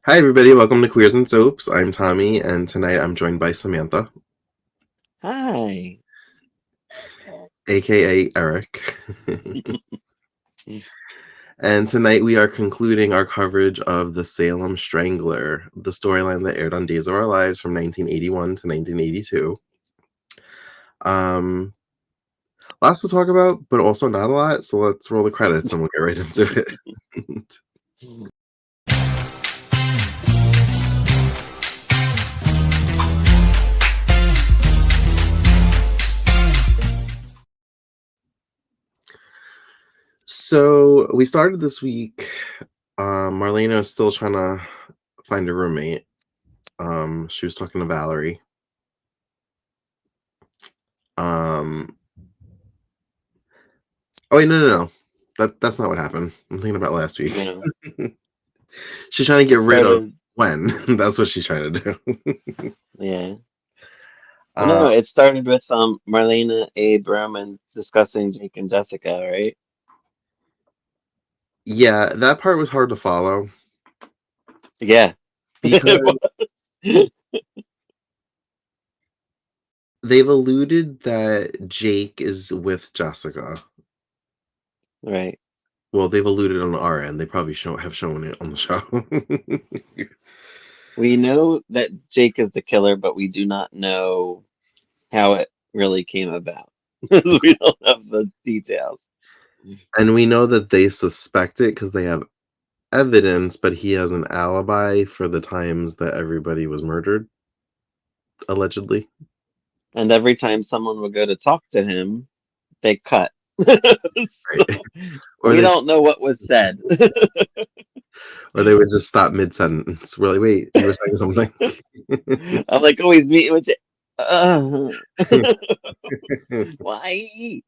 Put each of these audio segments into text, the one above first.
Hi, everybody. Welcome to Queers and Soaps. I'm Tommy, and tonight I'm joined by Samantha, Hi. aka Eric. And tonight we are concluding our coverage of the Salem Strangler, the storyline that aired on Days of Our Lives from 1981 to 1982. Um, Lots to talk about, but also not a lot. So let's roll the credits and we'll get right into it. So we started this week. Marlena is still trying to find a roommate. She was talking to Valerie. Um, oh wait, no. That's not what happened. I'm thinking about last week. No, She's trying to get it rid of started. Gwen. That's what she's trying to do. Yeah. Well, uh, no, it started with Marlena, Abe, Roman discussing Jake and Jessica, right? yeah, that part was hard to follow Yeah. because they've alluded that Jake is with Jessica. Right. Well, they've alluded on our end. They probably have shown it on the show. We know that Jake is the killer, but we do not know how it really came about. We don't have the details. And we know that they suspect it because they have evidence, but he has an alibi for the times that everybody was murdered, allegedly. And every time someone would go to talk to him, they cut. So Right. Or we they don't know what was said. or they would just stop mid-sentence. We're like, "Wait, you were saying something?" I'm like, oh, he's meeting with you. Uh, why?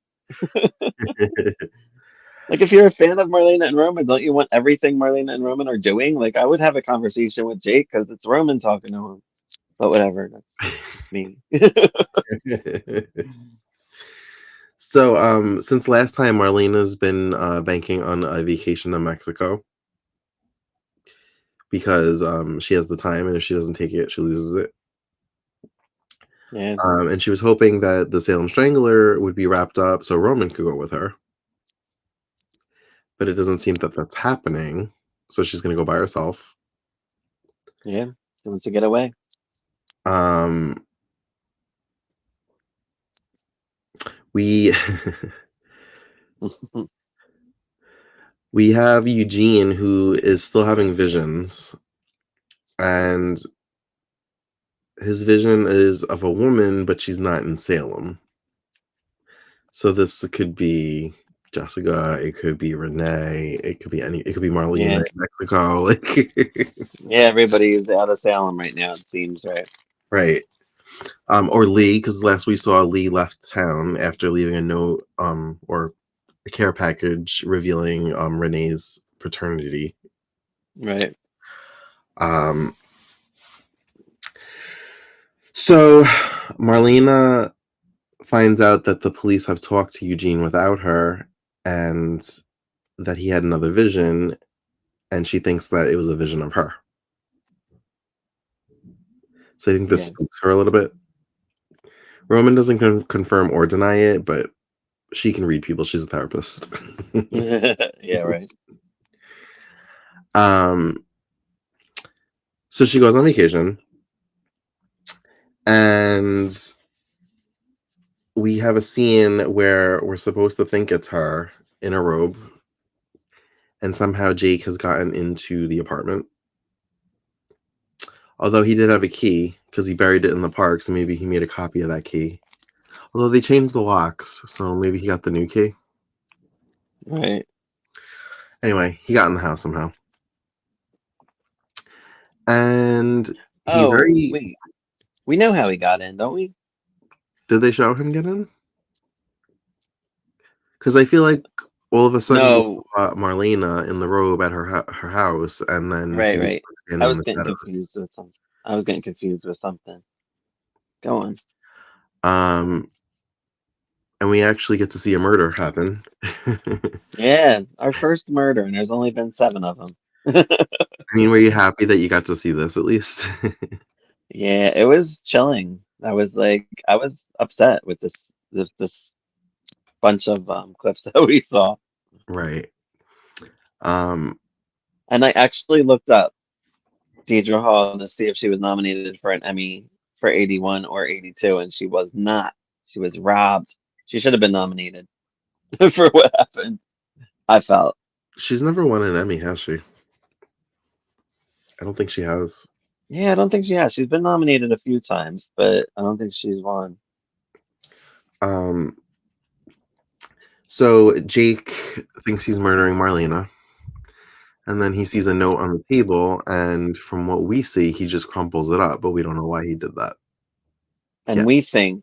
Like, if you're a fan of Marlena and Roman, don't you want everything Marlena and Roman are doing? Like, I would have a conversation with Jake because it's Roman talking to him. But whatever, that's just me. So, since last time, Marlena's been, banking on a vacation to Mexico because, she has the time, and if she doesn't take it, she loses it. Yeah, And she was hoping that the Salem Strangler would be wrapped up so Roman could go with her, but it doesn't seem that that's happening, so she's gonna go by herself. yeah. He wants to get away. Um, we we have Eugene who is still having visions, and his vision is of a woman, but she's not in Salem. So this could be Jessica, it could be Renee, it could be Marlena Yeah, in Mexico, like yeah. Everybody's out of Salem right now. It seems right. right. Or Lee, because last we saw Lee left town after leaving a note, or a care package revealing Renee's paternity. Right. Um, so Marlena finds out that the police have talked to Eugene without her, and that he had another vision, and she thinks that it was a vision of her. So I think this Yeah. spooks her a little bit. Roman doesn't confirm or deny it, but she can read people. She's a therapist. Yeah. Right. um, so she goes on vacation, and we have a scene where we're supposed to think it's her in a robe, and somehow Jake has gotten into the apartment. Although he did have a key because he buried it in the park, so maybe he made a copy of that key. Although they changed the locks, so maybe he got the new key. Right. Anyway, he got in the house somehow. And he Oh, very wait. We know how he got in, don't we? did they show him get in? Because I feel like all of a sudden we No. saw Marlena in the robe at her house, and then he Right. was Right. just like, I standing in was the getting shadows. confused with something. I was getting confused with something. Go on. Um, and we actually get to see a murder happen. Yeah, our first murder, and there's only been seven of them. I mean, were you happy that you got to see this at least? Yeah, it was chilling. I was upset with this bunch of clips that we saw. Right. Um, And I actually looked up Deidre Hall to see if she was nominated for an Emmy for 81 or 82, and she was not. She was robbed. She should have been nominated for what happened, I felt. she's never won an Emmy, has she? I don't think she has. Yeah, I don't think she has. She's been nominated a few times, but I don't think she's won. Um, so Jake thinks he's murdering Marlena, and then he sees a note on the table, and from what we see, he just crumples it up, but we don't know why he did that And yet. we think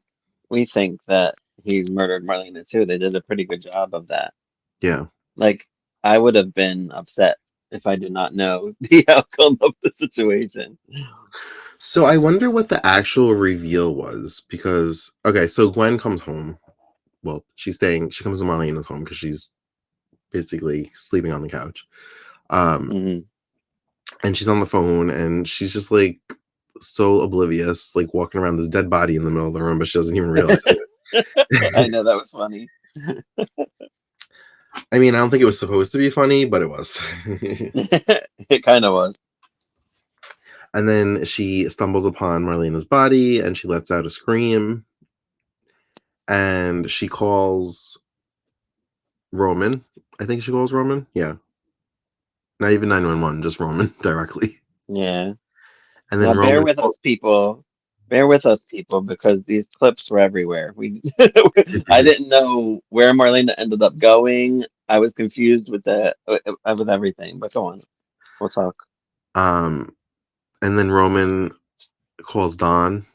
that he murdered Marlena too. They did a pretty good job of that. Yeah. Like, I would have been upset if I did not know the outcome of the situation. So I wonder what the actual reveal was because okay, so Gwen comes home. Well, she comes to Marlena's home because she's basically sleeping on the couch. Um, Hmm. and she's on the phone and she's just like so oblivious, like walking around this dead body in the middle of the room, but she doesn't even realize I it. know that was funny. I mean, I don't think it was supposed to be funny, but it was. It kind of was. And then she stumbles upon Marlena's body and she lets out a scream and she calls Roman. I think she calls Roman. Yeah. Not even 911, just Roman directly. Yeah. And Now then bear Roman with us, calls. people. Bear with us, people, because these clips were everywhere. We, I didn't know where Marlena ended up going. I was confused with with everything. But go on, we'll talk. um, and then Roman calls Dawn,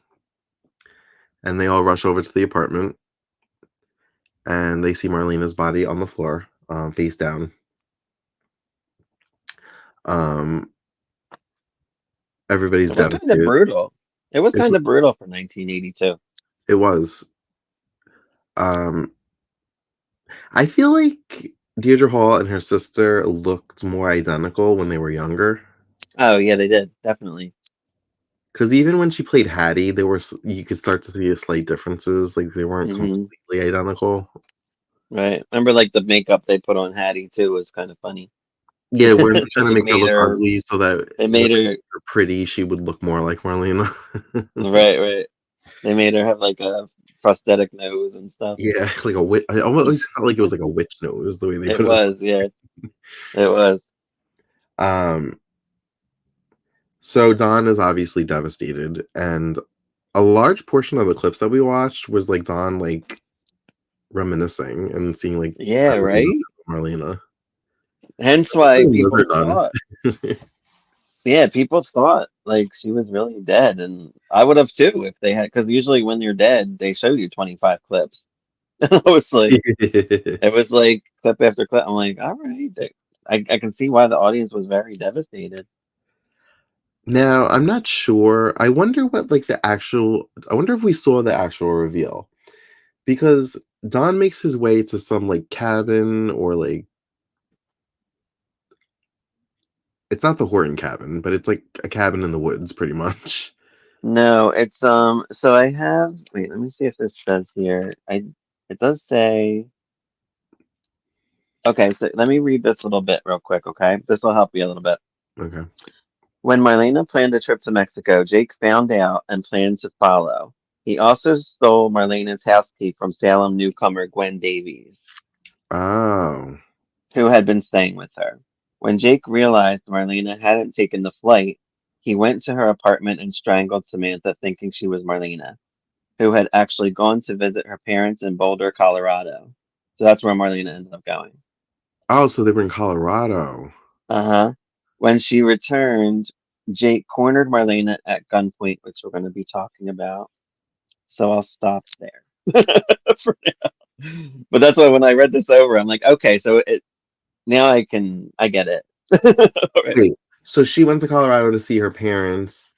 and they all rush over to the apartment, and they see Marlena's body on the floor, face down. Um, everybody's It was kind of devastated. brutal. It was It, kind of brutal for 1982. it was. Um, I feel like Deirdre Hall and her sister looked more identical when they were younger. Oh yeah, they did definitely. Because even when she played Hattie, you could start to see a slight differences. Like they weren't Hmm. completely identical. Right. Remember, like the makeup they put on Hattie too was kind of funny Yeah, weren't they trying because to they make her made look her. ugly so that They when made her. they were pretty, she would look more like Marlena? Right. Right. They made her have like a prosthetic nose and stuff. Yeah, like a witch. I always felt like it was like a witch nose the way they It put it. was, yeah, it was. Um, so Dawn is obviously devastated, and a large portion of the clips that we watched was like Dawn like reminiscing and seeing like Yeah, memories right? of Marlena. Hence Just why like people murder done. thought, yeah, people thought like she was really dead, and I would have too if they had, because usually when you're dead, they show you 25 clips. It was like clip after clip. I'm like, all right, I can see why the audience was very devastated. Now, I'm not sure. I wonder what like I wonder if we saw the actual reveal because Don makes his way to some like cabin or like it's not the Horton cabin, but it's like a cabin in the woods pretty much. No, it's so I have, wait, let me see if this says here. It does say, okay, so let me read this little bit real quick, okay? This will help you a little bit. Okay. When Marlena planned a trip to Mexico, Jake found out and planned to follow. He also stole Marlena's house key from Salem newcomer Gwen Davies, Oh. who had been staying with her. When Jake realized Marlena hadn't taken the flight, he went to her apartment and strangled Samantha, thinking she was Marlena, who had actually gone to visit her parents in Boulder, Colorado. So that's where Marlena ended up going. Oh, so they were in Colorado. Uh-huh. When she returned, Jake cornered Marlena at gunpoint, which we're going to be talking about. So I'll stop there. For now. But that's why when I read this over, I'm like, okay, so it now I get it already. Wait. So she went to Colorado to see her parents,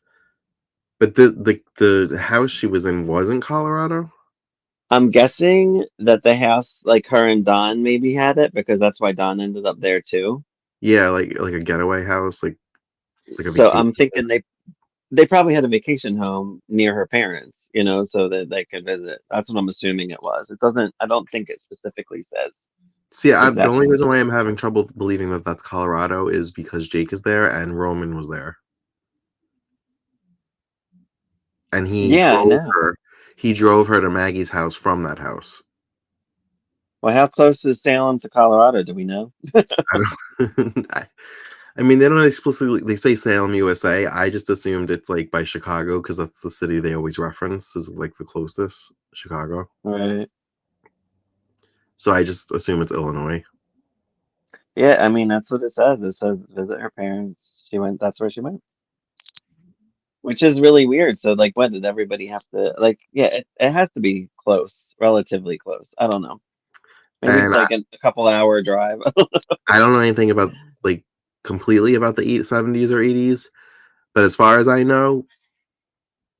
but the house she was in was in Colorado? I'm guessing that the house, like her and Don maybe had it because that's why Don ended up there too. Yeah, like a getaway house, like a So vacation. I'm thinking they probably had a vacation home near her parents, so that they could visit. That's what I'm assuming it was. It doesn't. I don't think it specifically says See, the only exactly what reason it why I'm is. having trouble believing that that's Colorado is because Jake is there and Roman was there, and Yeah, I know. he drove her to Maggie's house from that house. Well, how close is Salem to Colorado? Do we know? I don't. I mean, they don't explicitly they say Salem, USA. I just assumed it's like by Chicago because that's the city they always reference is like the closest, Chicago. Right. So I just assume it's Illinois. Yeah, I mean that's what it says. It says visit her parents. She went. That's where she went. Which is really weird. So like, what did everybody have to like? Yeah, it has to be close, relatively close. I don't know. Maybe And like a couple hour drive. I don't know anything about like completely about the 70s or 80s, but as far as I know,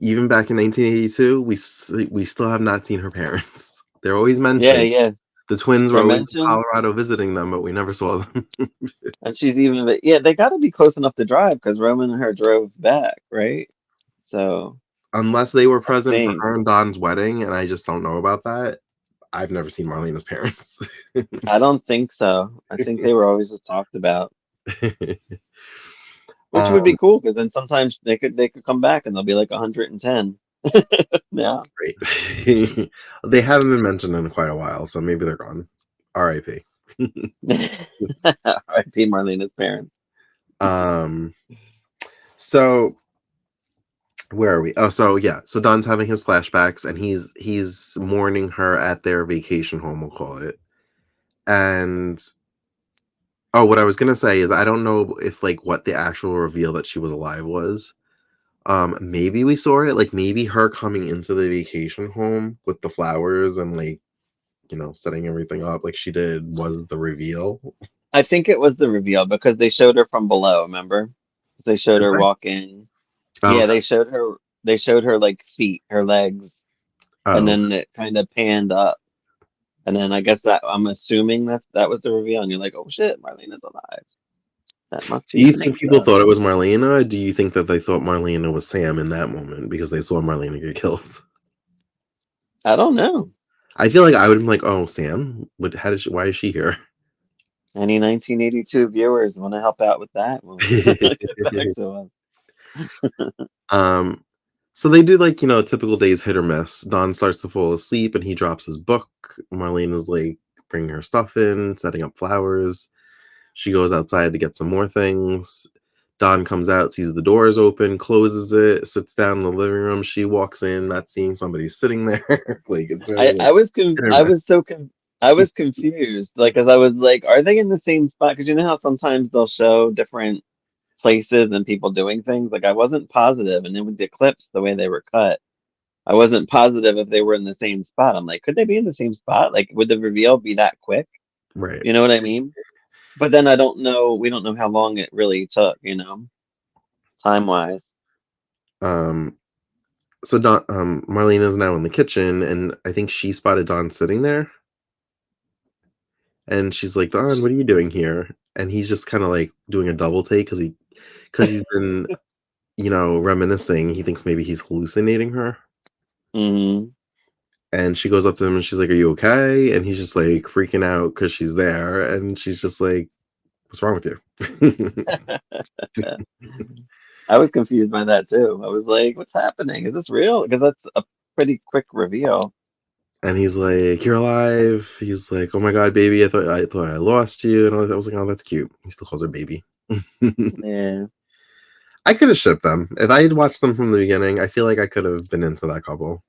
even back in 1982, we still have not seen her parents. They're always Yeah, mentioned. yeah. The twins were They're always in mentioned, Colorado visiting them, but we never saw them. and she's even. But yeah, they got to be close enough to drive because Roman and her drove back, right? So Unless they were I present for think. her and Don's wedding, and I just don't know about that. I've never seen Marlena's parents. I don't think so. I think they were always just talked about, which would um, be cool because then sometimes they could come back and they'll be like 110. Yeah. Great. They haven't been mentioned in quite a while, so maybe they're gone. R.I.P. R.I.P. Marlena's parents. um, so where are we? Oh, so yeah, so Don's having his flashbacks, and he's mourning her at their vacation home, we'll call it. And oh, what I was gonna say is I don't know if like what the actual reveal that she was alive was. Maybe we saw it, like maybe her coming into the vacation home with the flowers and like setting everything up like she did was the reveal. I think it was the reveal because they showed her from below, remember? They showed Did her they? walk in. Oh, Yeah, they showed her like feet, her legs, and oh. then it kind of panned up. And then I guess that I'm assuming that was the reveal, and you're like, oh shit, Marlena's alive. That must Do be you the think next people step. thought it was Marlena? Or do you think that they thought Marlena was Sam in that moment because they saw Marlena get killed? I don't know. I feel like I would have been like, "Oh, Sam, what? How did she? Why is she here?" Any 1982 viewers want to help out with that? Well, get back to us. um, so they do like typical days hit or miss. Don starts to fall asleep and he drops his book. Marlena's like bringing her stuff in, setting up flowers. She goes outside to get some more things. Don comes out, sees the doors open, closes it, sits down in the living room. She walks in, not seeing somebody sitting there. Like it's really I like I was con hit or I miss. was so con I was confused, like, because I was like, are they in the same spot? Because you know how sometimes they'll show different places and people doing things. Like I wasn't positive, and then with the clips, the way they were cut, I wasn't positive if they were in the same spot. I'm like, could they be in the same spot? Like, would the reveal be that quick? Right. You know what I mean? But then I don't know. We don't know how long it really took. Time wise. Um. So Don, Marlena's now in the kitchen, and I think she spotted Don sitting there, and she's like, "Don, what are you doing here?" And he's just kind of like doing a double take because he's been reminiscing. He thinks maybe he's hallucinating her. Hmm. And she goes up to him and she's like, "Are you okay?" And he's just like freaking out because she's there. And she's just like, "What's wrong with you?" I was confused by that too. I was like, what's happening? Is this real? Because that's a pretty quick reveal. And he's like, "You're alive." He's like, "Oh my God, baby. I thought I lost you." And all that. I was like, "Oh, that's cute." He still calls her baby. Yeah, I could have shipped them. If I had watched them from the beginning, I feel like I could have been into that couple.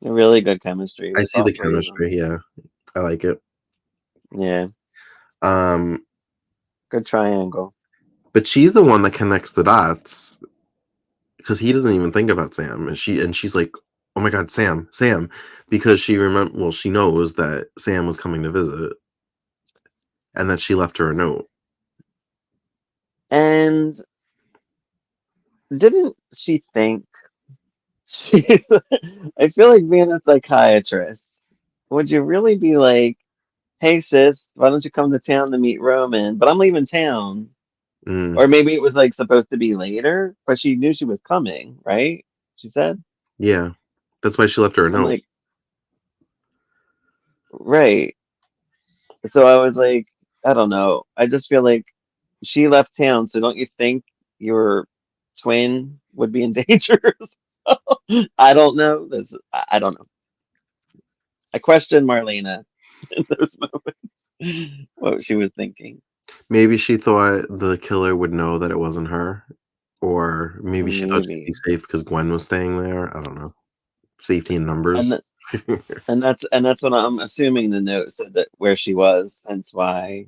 really good chemistry I with see all the three of them. chemistry. Yeah. I like it. Yeah, Um, good triangle. but she's the one that connects the dots because he doesn't even think about Sam, and she's like, "Oh my God, Sam, Sam," because she knows that Sam was coming to visit, and that she left her a note. And didn't she think she? I feel like being a psychiatrist. Would you really be like? hey sis, why don't you come to town to meet Roman? But I'm leaving town. Mm, Or maybe it was like supposed to be later, but she knew she was coming, right? She said. yeah. That's why she left her a I'm note. like, right. So I was like, I don't know. I just feel like she left town, so don't you think your twin would be in danger as well? I don't know. I don't know. I question Marlena in those moments, what she was thinking. Maybe she thought the killer would know that it wasn't her, or maybe she thought she'd be Maybe. safe because Gwen was staying there. I don't know. Safety in And numbers. th- and that's what I'm assuming the note said that where she was, hence why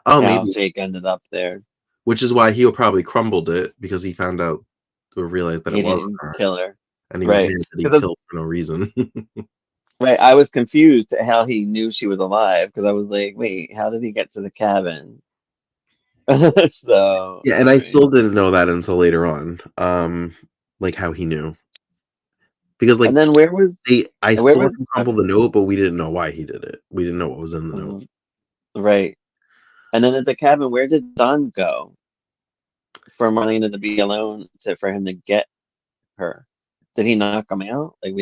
Oh, how maybe. Jake ended up there. Which is why he probably crumbled it because he found out or realized that it He wasn't didn't her, kill her. and he was Right. mad that he Because killed for no reason. right, I was confused at how he knew she was alive because I was like, wait, how did he get to the cabin? So, Yeah, and I anyway. still didn't know that until later on, like, how he knew. Because, And like, then I where saw was him crumple okay. the note, but we didn't know why he did it. We didn't know what was in the note. Mhm. Right. And then at the cabin, where did Don go for Marlena to be alone for him to get her? Did he knock him out? Like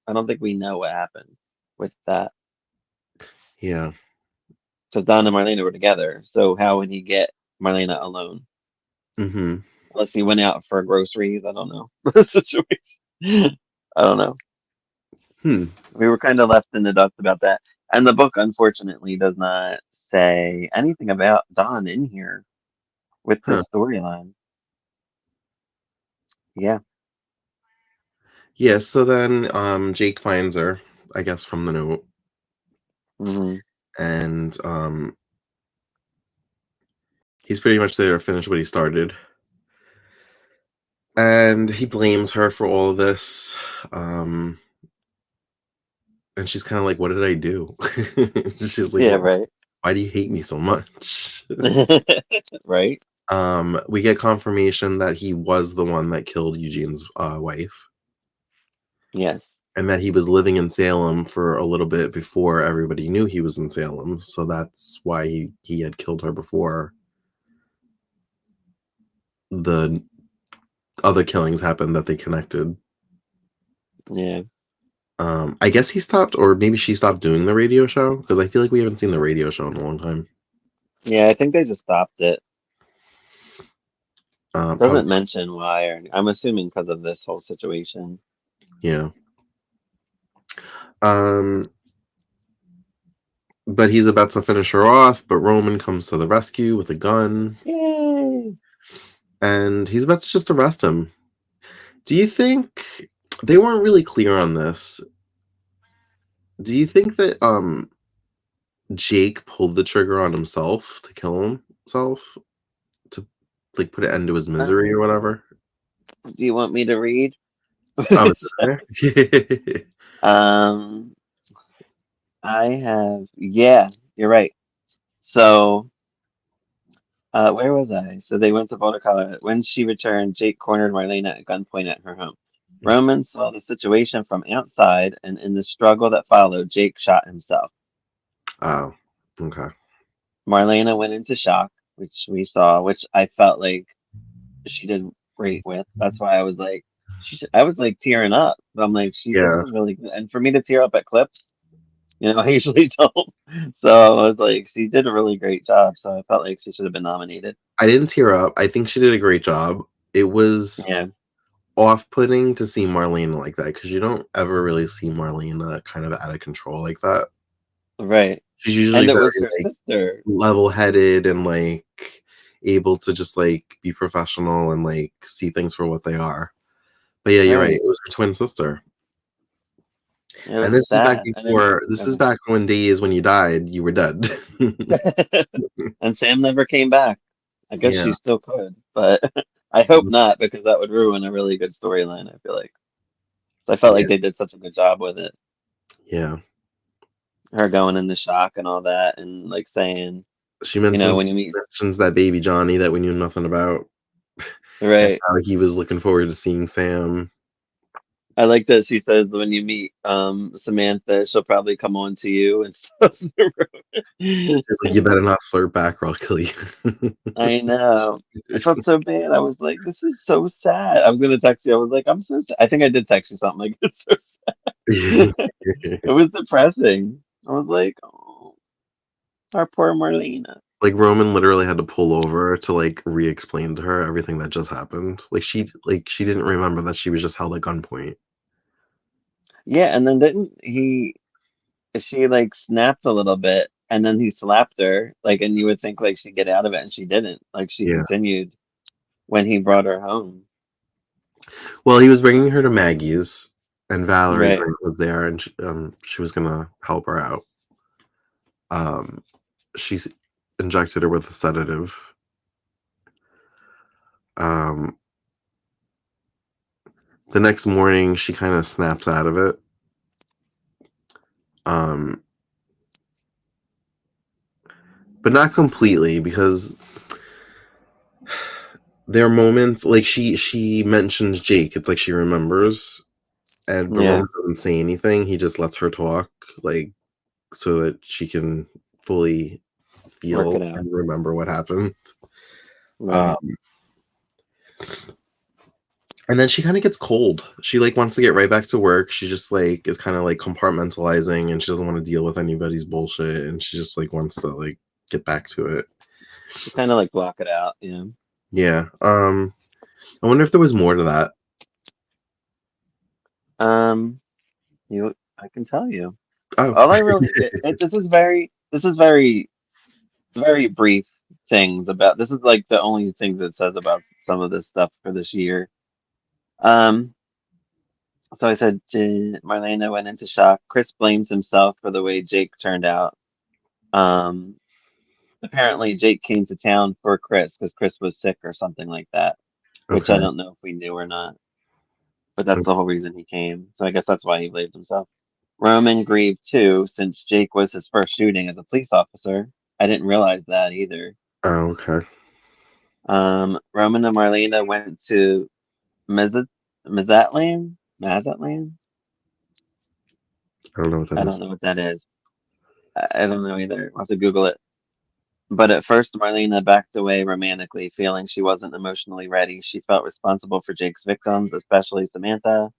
I don't think we know what happened with that Yeah. because Don and Marlena were together. So how would he get Marlena alone? Mhm. Unless he went out for groceries. I don't know the situation. I don't know. Hmm. We were kind of left in the dust about that. And the book, unfortunately, does not say anything about Don in here with Huh. this storyline. Yeah. Yeah, so then, Jake finds her, I guess, from the note, Hmm. and, he's pretty much there to finish what he started, and he blames her for all of this, um, and she's kinda like, "What did I do?" She's like, Yeah, "Well, right. why do you hate me so much?" Right. We get confirmation that he was the one that killed Eugene's, wife, Yes. and that he was living in Salem for a little bit before everybody knew he was in Salem, so that's why he had killed her before the other killings happened that they connected. Yeah. I guess he stopped or maybe she stopped doing the radio show because I feel like we haven't seen the radio show in a long time. Yeah, I think they just stopped it. Probably Doesn't mention why, or I'm assuming because of this whole situation. yeah. Um, but he's about to finish her off, but Roman comes to the rescue with a gun, Yay! and he's about to just arrest him. Do you think they weren't really clear on this? Do you think that Jake pulled the trigger on himself to kill himself to like put an end to his misery or Um, whatever? do you want me to read? Oh, is it there? um, I have, yeah, you're right. So, where was I? So they went to Boulder, Colorado. When she returned, Jake cornered Marlena at gunpoint at her home. Roman saw the situation from outside, and in the struggle that followed, Jake shot himself. Oh, okay. Marlena went into shock, which we saw, which I felt like she did great with. That's why I was like, I was like tearing up. I'm like, this Yeah, was really good. And for me to tear up at clips, I usually don't. So I was like, she did a really great job. So I felt like she should have been nominated. I didn't tear up. I think she did a great job. It was Yeah, off-putting to see Marlene like that because you don't ever really see Marlene kind of out of control like that. right. She's usually And it very was her like sister. level-headed and like able to just like be professional and like see things for what they are. But yeah, you're right. Right. It was her twin sister. It And was this is back sad. And then, before this is back when days when you died, you were dead. and Sam never came back. I guess Yeah, she still could, but I hope not because that would ruin a really good storyline, I feel like. So I felt yeah, like they did such a good job with it. yeah. Her going into shock and all that, and like saying, She mentions when you meet, mentions that baby Johnny that we knew nothing about, and right, how he was looking forward to seeing Sam. I like that she says when you meet Samantha, she'll probably come on to you and stuff. She's like, "You better not flirt back or I'll kill you." I know. I felt so bad. I was like, this is so sad. I was gonna text you. I was like, I'm so sad. I think I did text you something like it's so sad. It was depressing. I was like, oh, our poor Marlena. Like, Roman literally had to pull over to, like, re-explain to her everything that just happened. She didn't remember that she was just held at gunpoint. Yeah, and then didn't he she like snapped a little bit and then he slapped her, like and you would think like she'd get out of it and she didn't. Like she Yeah. continued when he brought her home. Well, he was bringing her to Maggie's, and Valerie's Right. aunt was there, and she was gonna help her out. Um, she's injected her with a sedative. Um, the next morning, she kinda snaps out of it. Um, but not completely because there are moments like she mentions Jake. It's like she remembers, and but Yeah. Roman doesn't say anything. He just lets her talk, like so that she can fully Work feel it out. and remember what happened. Right. Um, and then she kind of gets cold. She like wants to get right back to work. She just like is kind of like compartmentalizing, and she doesn't want to deal with anybody's bullshit, and she just like wants to like get back to it. Kind of like block it out, you know. Yeah. I wonder if there was more to that. Um, you I can tell you. Oh, All I really this is very brief things about this is like the only things it says about some of this stuff for this year. Um, so I said Marlena went into shock. Chris blames himself for the way Jake turned out. Um, apparently Jake came to town for Chris because Chris was sick or something like that, which I okay. don't know if we knew or not, but that's the whole reason he came. So I guess that's why he blamed himself. Roman grieved too, since Jake was his first shooting as a police officer. I didn't realize that either. Oh, okay. Roman and Marlena went to Mazat Mazatlan? Mazatlan? I don't know what that I is. don't know what that is. I don't know either. I'll have to Google it. But at first, Marlena backed away romantically, feeling she wasn't emotionally ready. She felt responsible for Jake's victims, especially Samantha.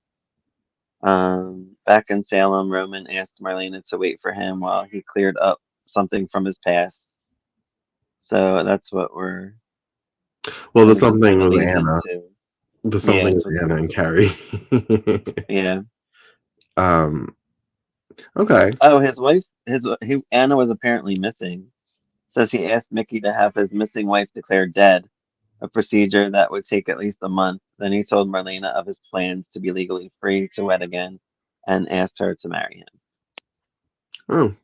Back in Salem, Roman asked Marlena to wait for him while he cleared up something from his past. So that's what we're Well, kind there's of just kind something of with leads Anna. into. There's Yeah, something that's with what Anna and Carrie. yeah. um. Okay. Oh, his wife, Anna was apparently missing. Says he asked Mickey to have his missing wife declared dead, a procedure that would take at least a month. Then he told Marlena of his plans to be legally free to wed again and asked her to marry him. Oh.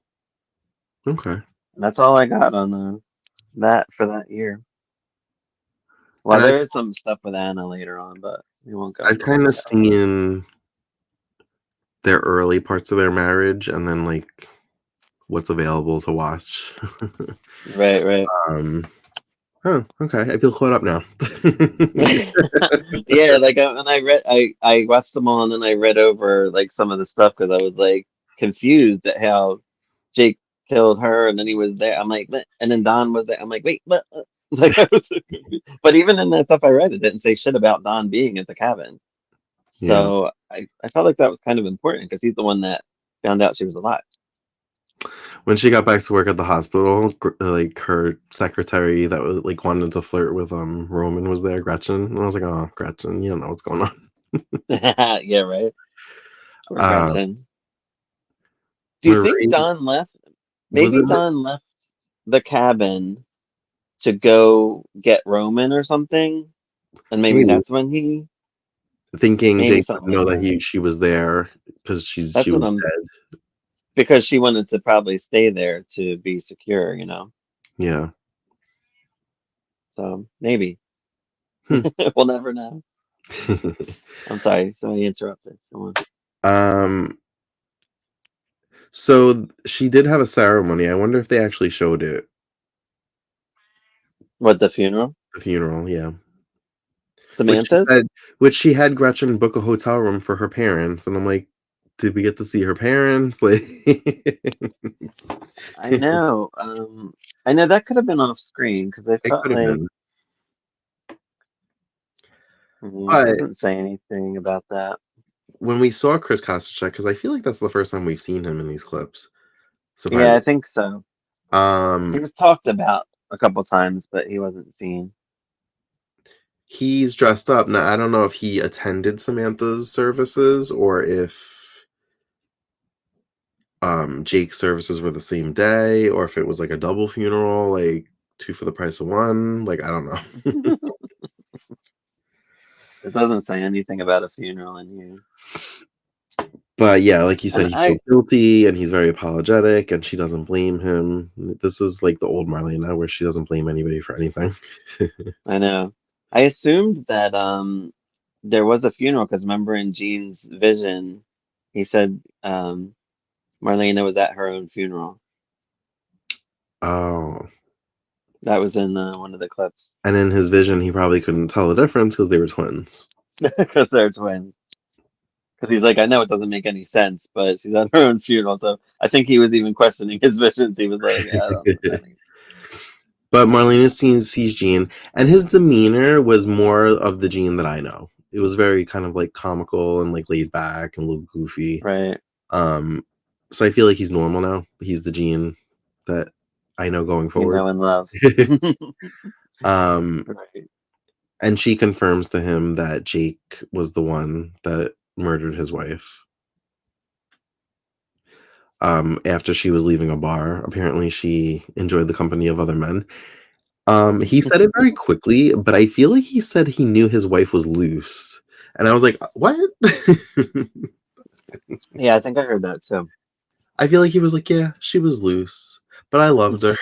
Okay. And that's all I got on that for that year. And Well, there is some stuff with Anna later on, but we won't go I've into all kind of of that. seen their early parts of their marriage, and then like what's available to watch. Right, right. um. Oh, okay. I feel caught up now. Yeah, like and I watched them all and then I read over like some of the stuff because I was like confused at how Jake killed her and then he was there. I'm like, "But-" and then Don was there. I'm like, wait, but like I was so confused. But even in that stuff I read, it didn't say shit about Don being at the cabin. Yeah. So I felt like that was kind of important because he's the one that found out she was alive. When she got back to work at the hospital, like her secretary that was like wanted to flirt with Roman was there, Gretchen, and I was like, oh, Gretchen, you don't know what's going on. Yeah, right. Poor Uh, Gretchen. Do you think Marie, Don left? was Maybe it Don left the cabin to go get Roman or something, and maybe maybe that's when he thinking maybe Jake something would like know that that. she was there because she That's what was I'm dead. because she wanted to probably stay there to be secure, you know. Yeah. So maybe Hmm. we'll never know. I'm sorry, so I interrupted. Come on. um. So she did have a ceremony. I wonder if they actually showed it. What the funeral? The funeral. Yeah. which she Samantha's? said which she had Gretchen book a hotel room for her parents, and I'm like, "Did we get to see her parents?" Like I know. I know that could have been off screen because I it felt could have like been. it But doesn't say anything about that. when we saw Chris Kositchek, because I feel like that's the first time we've seen him in these clips, Yeah, I surprisingly. think so. He Um, was talked about a couple times, but he wasn't seen. he's dressed up. Now, I don't know if he attended Samantha's services or if Jake's services were the same day, or if it was like a double funeral, like two for the price of one. Like, I don't know. It doesn't say anything about a funeral in here. But yeah, like you said, And he feels guilty and he's very apologetic, and she doesn't blame him. This is like the old Marlena where she doesn't blame anybody for anything. I know. I assumed that there was a funeral because remember in Gene's vision, he said Marlena was at her own funeral. Oh. That was in one of the clips And in his vision, he probably couldn't tell the difference because they were twins. because they're twins. Because he's like, I know it doesn't make any sense, but she's at her own funeral. So I think he was even questioning his visions. He was like, I don't know what that means. But Marlena sees Gene, and his demeanor was more of the Gene that I know. It was very kind of like comical and like laid back and a little goofy. Right. Um, so I feel like he's normal now. He's the Gene that I know going You forward. know, in love. um, Right. and she confirms to him that Jake was the one that murdered his wife. After she was leaving a bar, apparently she enjoyed the company of other men. He said it very quickly, but I feel like he said he knew his wife was loose, and I was like, "What?" Yeah, I think I heard that too. I feel like he was like, "Yeah, she was loose, but I loved her."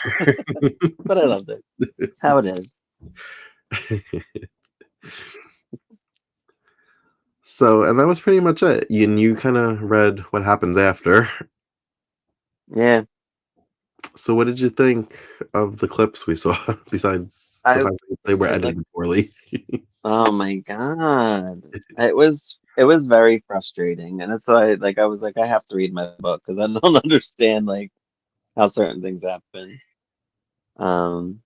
But I loved it. It's how it is. So, and that was pretty much it. You kinda read what happens after. Yeah. So what did you think of the clips we saw, besides the I fact that they were like edited poorly? oh my God. It was very frustrating. And that's why like I was like, I have to read my book because I don't understand like how certain things happen. Um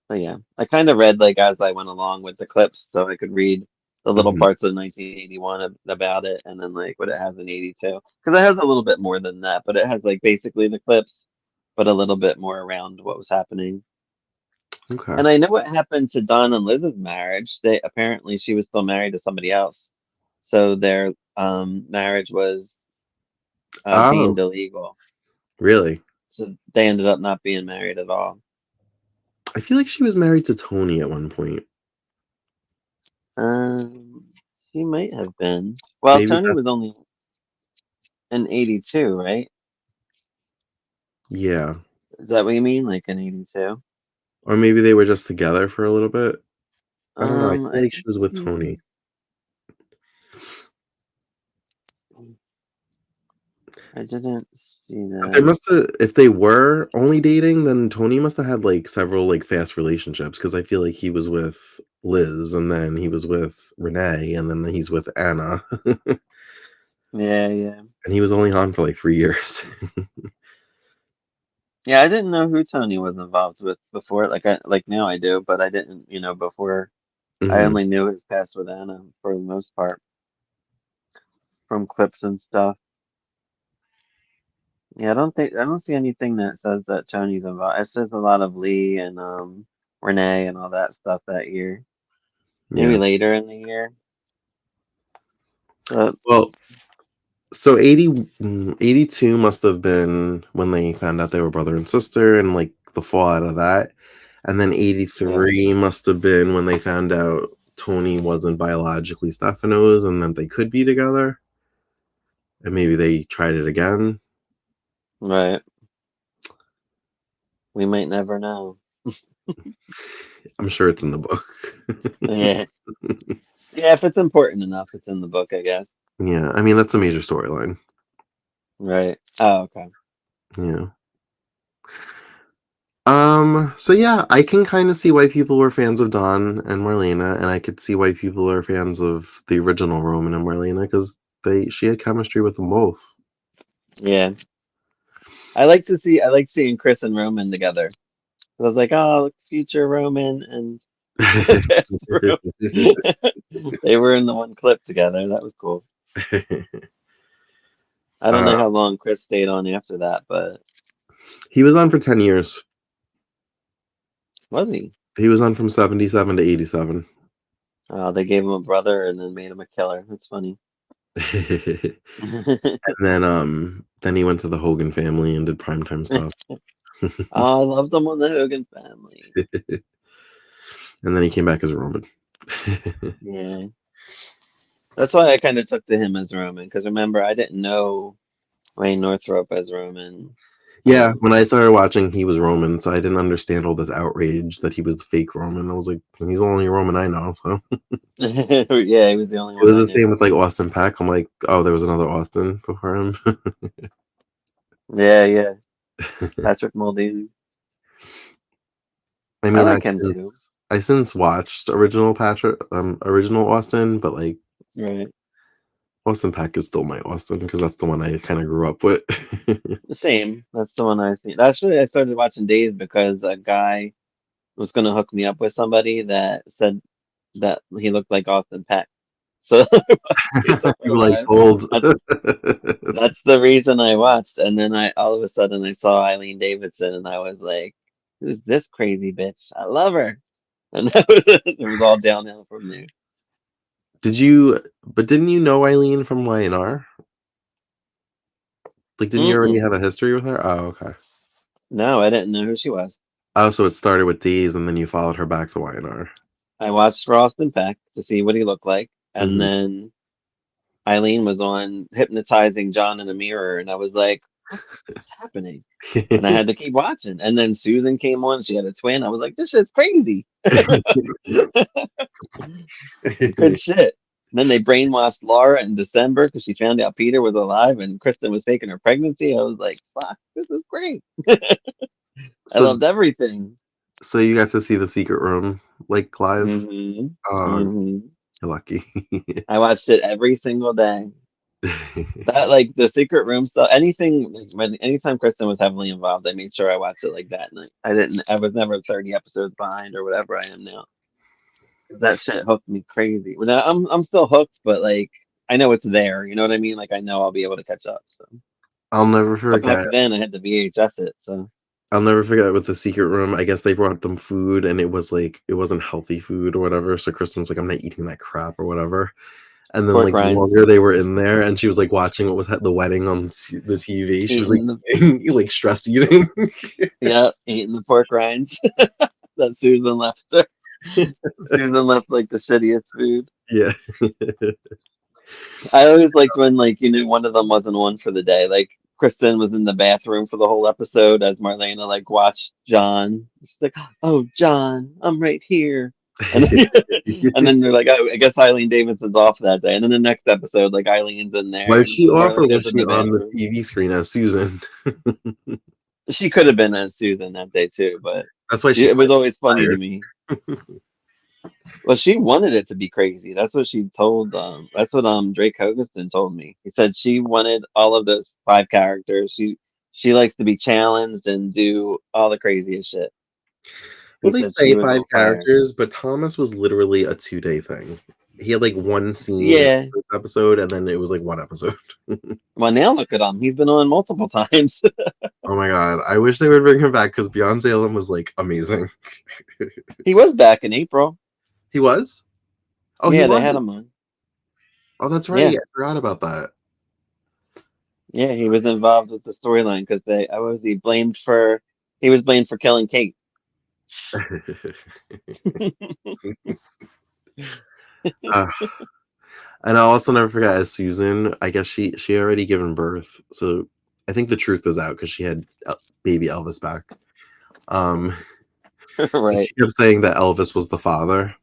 But yeah, I kind of read like as I went along with the clips, so I could read the little Mhm, parts of 1981 about it, and then like what it has in 82, because it has a little bit more than that, but it has like basically the clips, but a little bit more around what was happening. okay. And I know what happened to Don and Liz's marriage. They apparently she was still married to somebody else, so their marriage was Oh, deemed illegal. really? So they ended up not being married at all. I feel like she was married to Tony at one point. Um, she might have been. Well, Maybe Tony that's was only in 82, right? yeah. Is that what you mean? Like in 82? Or maybe they were just together for a little bit. I don't know, I feel I like she didn't was with see. Tony. I didn't see But they that. must've if they were only dating, then Tony must've had, like, several, like, fast relationships because I feel like he was with Liz, and then he was with Renee, and then he's with Anna, Yeah, yeah. and he was only on for, like, 3 years. Yeah, I didn't know who Tony was involved with before. Like now I do, but I didn't, before. I Mhm, only knew his past with Anna for the most part from clips and stuff. Yeah, I don't see anything that says that Tony's involved. It says a lot of Lee and Renee and all that stuff that year. Maybe yeah. later in the year. But Well, so 82 must have been when they found out they were brother and sister and, like, the fallout of that, and then yeah, 83 must have been when they found out Tony wasn't biologically Stefano's and that they could be together, and maybe they tried it again. right. We might never know. I'm sure it's in the book. Yeah. Yeah, if it's important enough, it's in the book, I guess. Yeah, I mean, that's a major storyline. Right. Oh, okay. Yeah. So yeah, I can kind of see why people were fans of Don and Marlena, and I could see why people are fans of the original Roman and Marlena because she had chemistry with them both. Yeah, I like seeing Chris and Roman together. I was like, oh, look, future Roman and past Roman. They were in the one clip together. That was cool. I don't uh, know how long Chris stayed on after that, but he was on for 10 years. was he? He was on from 77 to 87. They gave him a brother and then made him a killer. That's funny. And then he went to the Hogan family and did primetime stuff. Oh, I loved him on the Hogan family. And then he came back as Roman. Yeah. That's why I kind of took to him as Roman, because remember, I didn't know Wayne Northrop as Roman. Yeah, Um, when I started watching, he was Roman, so I didn't understand all this outrage that he was the fake Roman. I was like, he's the only Roman I know. So yeah, he was the only it one was I the knew. same with like Austin Peck. I'm like, oh, there was another Austin before him. Yeah, yeah. Patrick Muldoon. I I mean, like him too. I've since watched original Austin, but like Right. Austin Peck is still my Austin because that's the one I kind of grew up with. The same. That's the one I see. That's really I started watching Days because a guy was gonna hook me up with somebody that said that he looked like Austin Peck. So I watched Days of Our You were like Lives. old. That's the reason I watched. And then I all of a sudden I saw Eileen Davidson and I was like, who's this crazy bitch? I love her. And that was it was all downhill from there. But didn't you know Eileen from YNR? Like, didn't you already Mm-mm. have a history with her? Oh, okay. No, I didn't know who she was. Oh, so it started with Days, and then you followed her back to YNR. I watched Austin Peck to see what he looked like. And Mhm. then Eileen was on hypnotizing John in a mirror and I was like, what's happening? And I had to keep watching. And then Susan came on, she had a twin. I was like, this shit's crazy. Good shit. And then they brainwashed Laura in December because she found out Peter was alive and Kristen was faking her pregnancy. I was like, fuck, this is great. I So, loved everything. so you got to see the secret room like live? hmm Oh, hmm you're lucky. I watched it every single day. That like the secret room stuff, anything like anytime Kristen was heavily involved, I made sure I watched it like that night. I was never 30 episodes behind or whatever I am now. That shit hooked me crazy. Well, now, I'm still hooked, but like I know it's there. You know what I mean? Like I know I'll be able to catch up. So, I'll never but back forget. then I had to VHS it. So I'll never forget with the secret room. I guess they brought them food, and it was like it wasn't healthy food or whatever. So Kristen was like, "I'm not eating that crap" or whatever. And then, pork like, the rinds, longer they were in there, and she was like watching what was the wedding on the TV, she was like eating the eating, like stress eating. yeah, eating the pork rinds that Susan left her. Susan left like the shittiest food. Yeah. I always liked when like one of them wasn't on for the day. Like Kristen was in the bathroom for the whole episode as Marlena like watched John. She's like, "Oh, John, I'm right here." And then, and then they're like, "Oh, I guess Eileen Davidson's off that day." And then the next episode, like Eileen's in there Was and she off or was Marlena's in she the on the bathroom. TV screen as Susan? She could have been as Susan that day too, but That's why she it was quit. always funny to Fired. me. Well, she wanted it to be crazy. That's what she told. That's what Drake Hogestyn told me. He said she wanted all of those five characters. She likes to be challenged and do all the craziest shit. Well, He they said she say was five on fire. characters, but Thomas was literally a 2-day thing. He had like one scene in Yeah. the first episode, and then it was like one episode. Well, now look at him. He's been on multiple times. Oh my god, I wish they would bring him back because Beyond Salem was like amazing. He was back in April. He was? Oh, he Yeah, they had was. him on. Oh, that's right. Yeah, I forgot about that. yeah, he was involved with the storyline because I was he blamed for he was blamed for killing Kate. uh, and I'll also never forget as Susan. I guess she already given birth, so I think the truth was out because she had baby Elvis back. Um, and Right. she kept saying that Elvis was the father,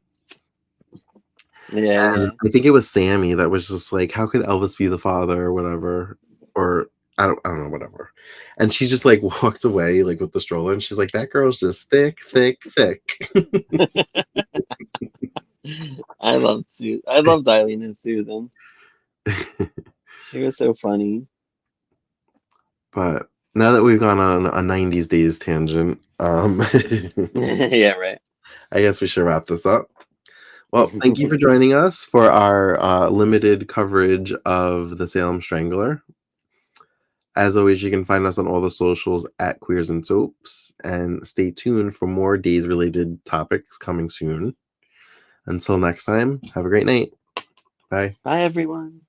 Yeah, and yeah. I think it was Sammy that was just like, "How could Elvis be the father or whatever?" Or I don't know, whatever. And she just like walked away like with the stroller, and she's like, "That girl's just thick, thick, thick." I loved Eileen and Susan. She was so funny. But now that we've gone on a 90s days tangent, Yeah, right. I guess we should wrap this up. Well, thank you for joining us for our limited coverage of the Salem Strangler. As always, you can find us on all the socials at Queers and Soaps, and stay tuned for more days related topics coming soon. Until next time, have a great night. Bye. Bye, everyone.